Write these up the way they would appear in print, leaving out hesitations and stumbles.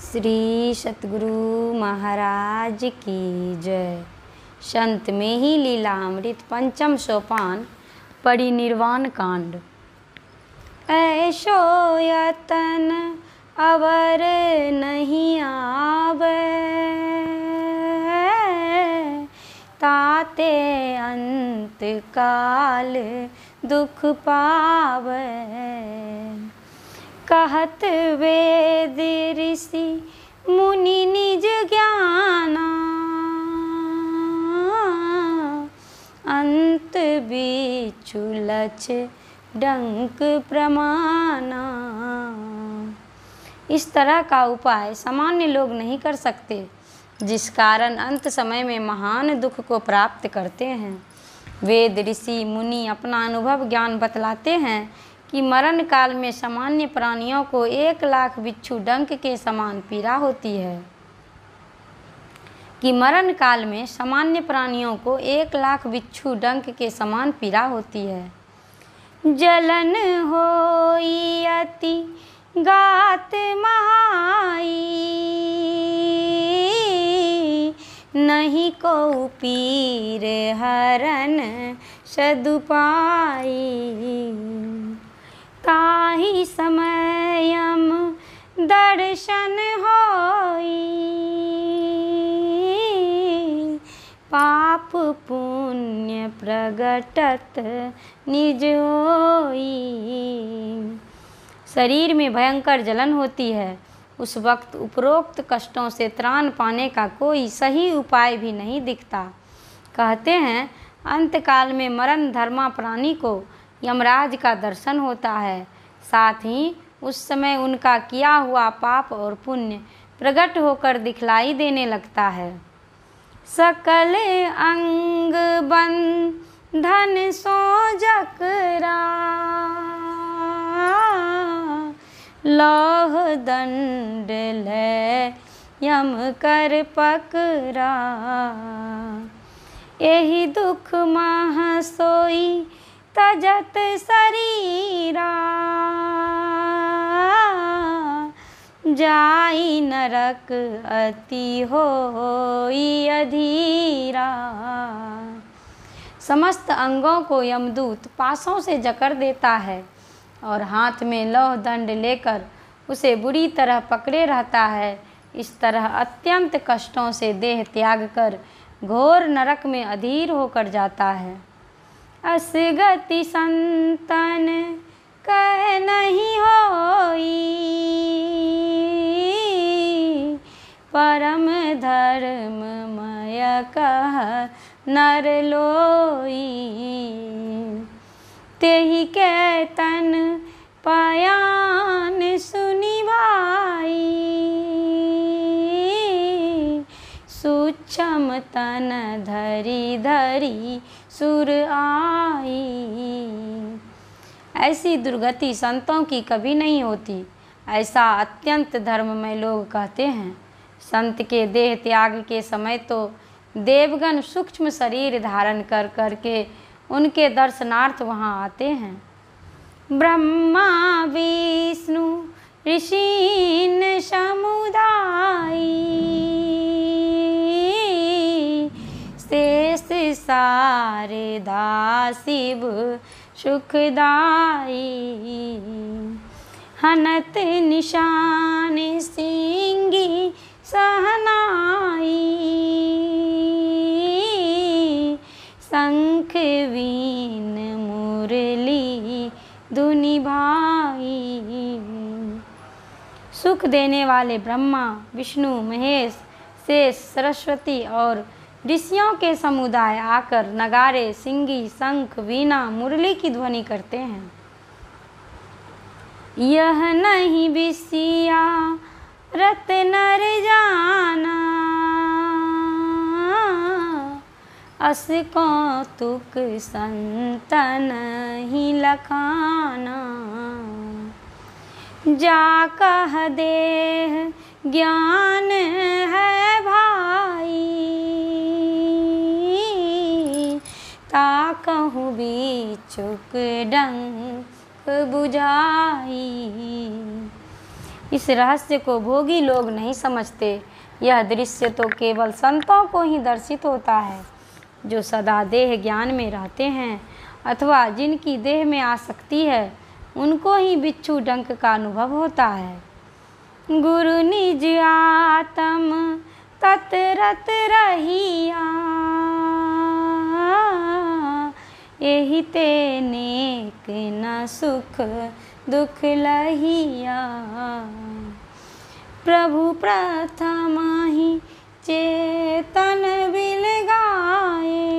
श्री सतगुरु महाराज की जय। संत में ही लीलामृत पंचम सोपान परिनिर्वाण कांड। ऐसो यतन अवर नहीं आवे, ताते अंत काल दुख पावे। कहत वेद ऋषि मुनि निज ज्ञाना, अंत बिचुलछ डंक प्रमाना। इस तरह का उपाय सामान्य लोग नहीं कर सकते, जिस कारण अंत समय में महान दुख को प्राप्त करते हैं। वेद ऋषि मुनि अपना अनुभव ज्ञान बतलाते हैं कि मरण काल में सामान्य प्राणियों को 1,00,000 बिच्छू डंक के समान पीड़ा होती है। सामान्य प्राणियों को 1,00,000 बिच्छू डंक के समान पीड़ा होती है। जलन होई अति गात महाई, नहीं को पीर हरन सदुपाई। ताहि समयम दर्शन होई, पाप पुण्य प्रगटत निज होई। शरीर में भयंकर जलन होती है। उस वक्त उपरोक्त कष्टों से त्राण पाने का कोई सही उपाय भी नहीं दिखता। कहते हैं अंतकाल में मरण धर्मा प्राणी को यमराज का दर्शन होता है। साथ ही उस समय उनका किया हुआ पाप और पुण्य प्रकट होकर दिखलाई देने लगता है। सकल अंग बंधन सो जकरा, लौह दंड ले यम कर पकड़ा। यही दुख मह सोई तजत शरीरा, जाई नरक अति होई अधीरा। समस्त अंगों को यमदूत पासों से जकड़ देता है और हाथ में लौह दंड लेकर उसे बुरी तरह पकड़े रहता है। इस तरह अत्यंत कष्टों से देह त्याग कर घोर नरक में अधीर होकर जाता है। असगति संतन कह नहीं होई, परम धर्ममय कह नर लोई। तेहि के तन पयान सुनि भाई, सूक्ष्म तन धरी धरी सुर आई। ऐसी दुर्गति संतों की कभी नहीं होती, ऐसा अत्यंत धर्म में लोग कहते हैं। संत के देह त्याग के समय तो देवगण सूक्ष्म शरीर धारण कर करके उनके दर्शनार्थ वहाँ आते हैं। ब्रह्मा विष्णु ऋषीन समुदाय, शेष शारदा शिव सुखदाई। हनत निशान सिंगी सहनाई, शंख वीण मुरली धुनि भाई। सुख देने वाले ब्रह्मा विष्णु महेश शेष सरस्वती और ऋषियों के समुदाय आकर नगारे सिंगी शंख वीणा मुरली की ध्वनि करते हैं। यह नहीं विसिया रत नर जाना, अस कौतुक संतन ही लखाना। जा कह देह ज्ञान है भाई, ता कहूँ बिचुक डंक बुझाई। इस रहस्य को भोगी लोग नहीं समझते। यह दृश्य तो केवल संतों को ही दर्शित होता है, जो सदा देह ज्ञान में रहते हैं अथवा जिनकी देह में आसक्ति है, उनको ही बिच्छू डंक का अनुभव होता है। गुरु निज आत्म ततरत रहिया, एहि ते नेक न सुख दुख लहिया। प्रभु प्रथम ही चेतन बिल गाए,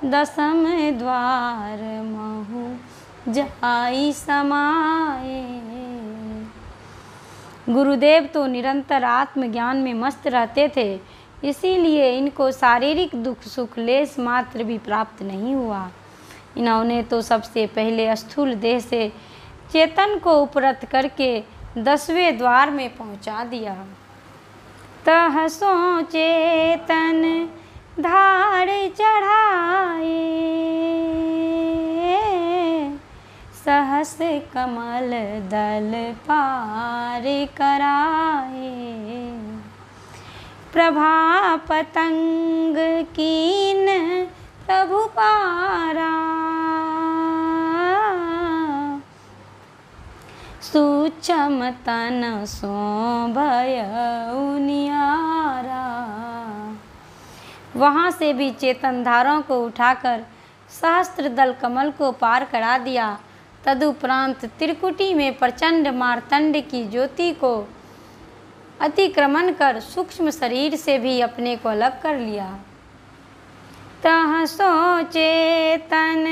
दसम द्वार महु जाई समाए। गुरुदेव तो निरंतर आत्मज्ञान में मस्त रहते थे, इसीलिए इनको शारीरिक दुख सुख लेस मात्र भी प्राप्त नहीं हुआ। इन्होंने तो सबसे पहले स्थूल देह से चेतन को उपरत करके 10वें द्वार में पहुंचा दिया। तह सो चेतन धार चढ़ाए, सहस कमल दल पार कराए। प्रभा पतंग कीन प्रभु पारा, सूक्ष्म तन सो भयउ नियारा। वहाँ से भी चेतन धारों को उठाकर सहस्त्र दल कमल को पार करा दिया। तदुपरांत त्रिकुटी में प्रचंड मार्तंड की ज्योति को अतिक्रमण कर सूक्ष्म शरीर से भी अपने को अलग कर लिया। तह सो चेतन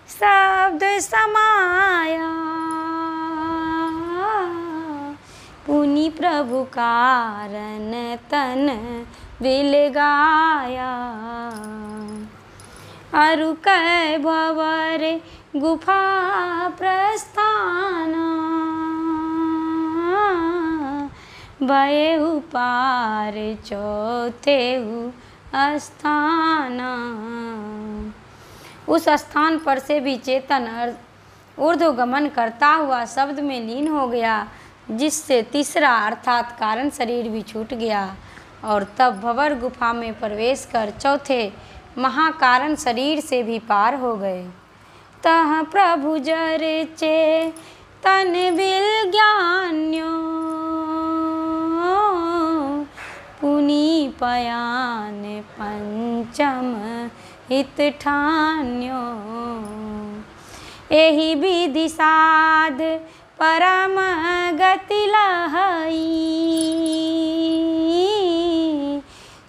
शब्द समाया, पुनि प्रभु कारण तन बिल गाया। अरु कै भवर गुफा प्रस्थाना, भयउ पार चौथेउ स्थाना। उस स्थान पर से भी चेतन ऊर्ध्वगमन करता हुआ शब्द में लीन हो गया, जिससे तीसरा अर्थात कारण शरीर भी छूट गया और तब भंवर गुफा में प्रवेश कर चौथे महाकारण शरीर से भी पार हो गए। तह प्रभु जर चेतन बिल ज्ञान्यो, पुनि पयान पंचम हित ठान्यो। एहि विधि साध परम गति लहई,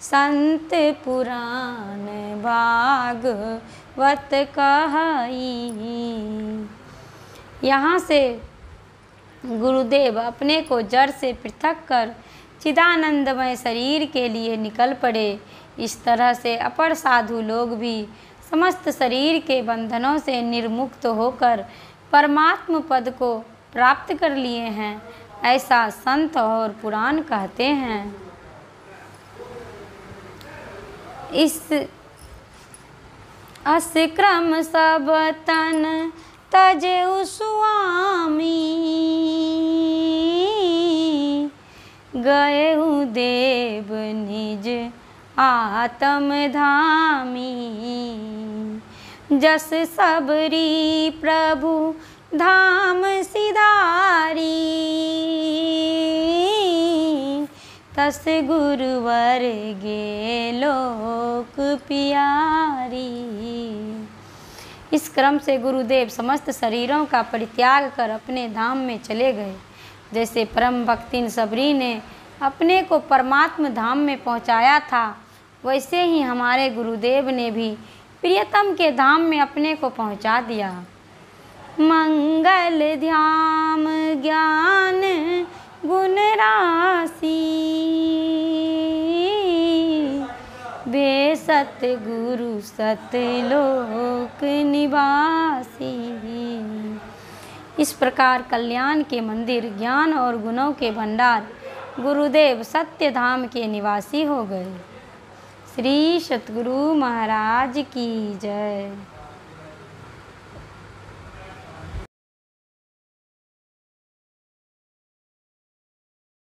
संत पुराण भागवत कहई। यहाँ से गुरुदेव अपने को जड़ से पृथक कर चिदानंदमय शरीर के लिए निकल पड़े। इस तरह से अपर साधु लोग भी समस्त शरीर के बंधनों से निर्मुक्त होकर परमात्म पद को प्राप्त कर लिए हैं, ऐसा संत और पुराण कहते हैं। इस अस क्रम सब तन तजेउ स्वामी, गएउ देव निज आत्म धामी। जस सबरी प्रभु धाम सिधारी, तस गुरुवर गे लोक पियारी। इस क्रम से गुरुदेव समस्त शरीरों का परित्याग कर अपने धाम में चले गए। जैसे परम भक्तिन सबरी ने अपने को परमात्म धाम में पहुंचाया था, वैसे ही हमारे गुरुदेव ने भी प्रियतम के धाम में अपने को पहुंचा दिया। मंगल ध्यान ज्ञान गुण राशि, बे सतगुरु सतलोक निवासी। इस प्रकार कल्याण के मंदिर, ज्ञान और गुणों के भंडार गुरुदेव सत्य धाम के निवासी हो गए। श्री सतगुरु महाराज की जय।